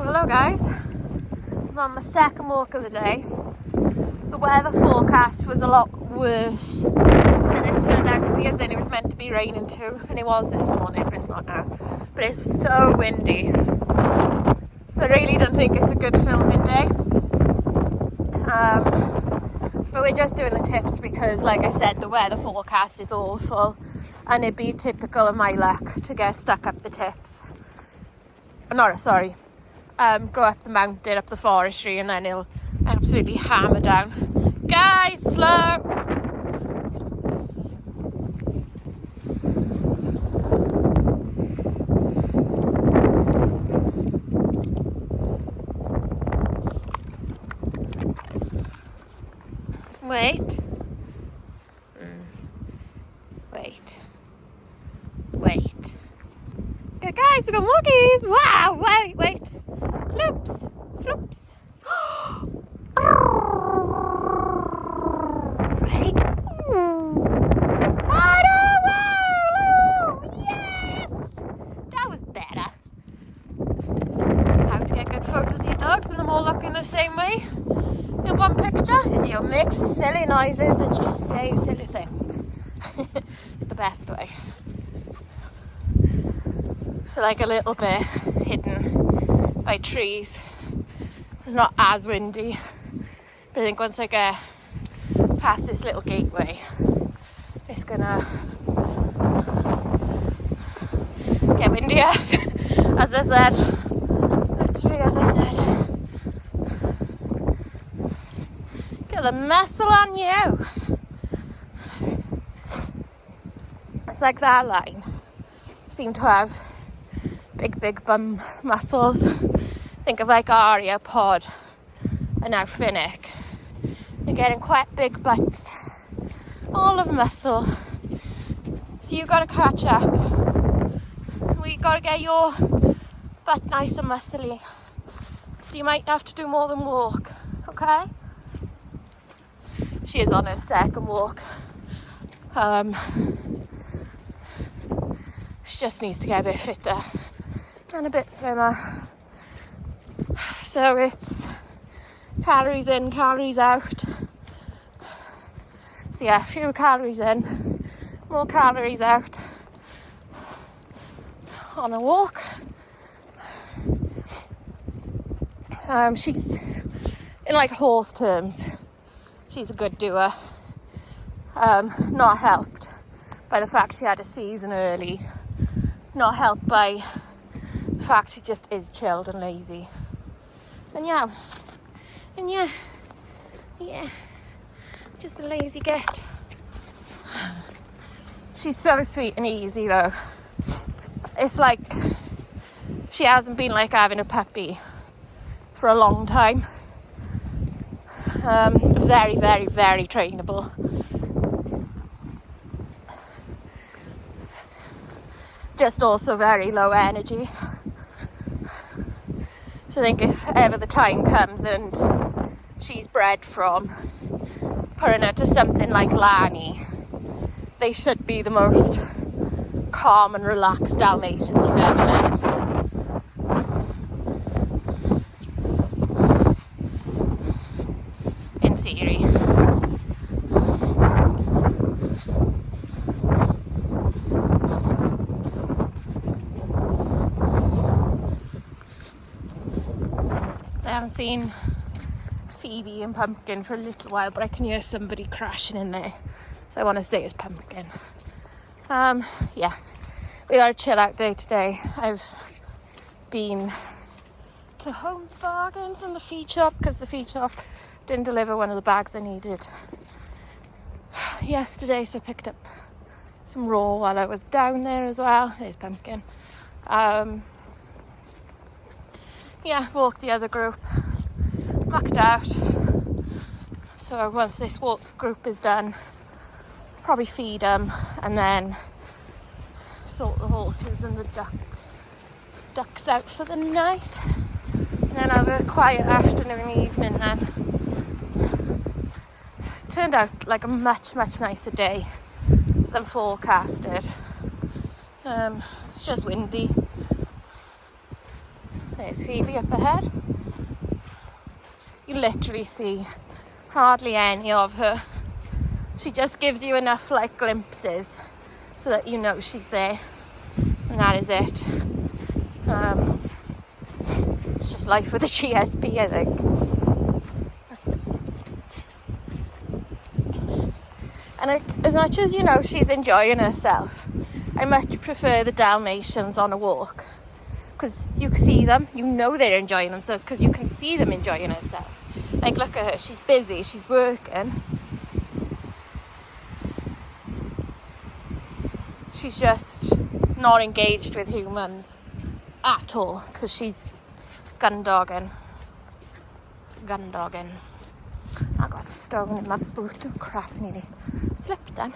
Hello guys, I'm on my second walk of the day. The weather forecast was a lot worse than it's turned out to be, as in it was meant to be raining too, and it was this morning, but it's not now. But it's so windy, so I really don't think it's a good filming day. But we're just doing the tips because, like I said, the weather forecast is awful, and it'd be typical of my luck to get stuck up the tips. Go up the mountain, up the forestry, and then it'll absolutely hammer down. Guys, slow! Wait. Okay, guys, we've got monkeys! Wow! Wait. Floops. Ready? Yes! That was better. How to get good photos of your dogs and them all looking the same way in one picture is you make silly noises and you say silly things. The best way. So like a little bit hidden by trees. It's not as windy, but I think once I get past this little gateway, it's gonna get windier. As I said, get the muscle on you. It's like that line seem to have big bum muscles. Think of like Aria, Pod, and now Finnick. They're getting quite big butts, all of muscle. So you've got to catch up. We got to get your butt nice and muscly. So you might have to do more than walk, okay? She is on her second walk. She just needs to get a bit fitter and a bit slimmer. So it's calories in, calories out. So yeah, fewer calories in, more calories out on a walk. She's, in like horse terms, she's a good doer. Not helped by the fact she had a season early. Not helped by the fact she just is chilled and lazy. And yeah, just a lazy git. She's so sweet and easy though. It's like she hasn't been like having a puppy for a long time. Very, very, very trainable. Just also very low energy. So I think if ever the time comes and she's bred from, putting her to something like Lani, they should be the most calm and relaxed Dalmatians you've ever met. In theory. I haven't seen Phoebe and Pumpkin for a little while, but I can hear somebody crashing in there, so I want to say it's Pumpkin. Yeah, we got a chill out day today. I've been to Home Bargains and the feed shop because the feed shop didn't deliver one of the bags I needed yesterday, so I picked up some raw while I was down there as well. There's Pumpkin. Yeah, walked the other group, mucked out. So once this walk group is done, probably feed them and then sort the horses and the ducks out for the night. And then have a quiet afternoon, evening then. It's turned out like a much nicer day than forecasted. It's just windy. There's Phoebe up ahead. You literally see hardly any of her. She just gives you enough like glimpses so that you know she's there, and that is it. It's just life with a GSP, I think. And as much as, you know, she's enjoying herself, I much prefer the Dalmatians on a walk, because you see them, you know they're enjoying themselves because you can see them enjoying themselves. Like, look at her, she's busy, she's working. She's just not engaged with humans at all because she's gun dogging. I got a stone in my boot. Oh crap, nearly slipped then.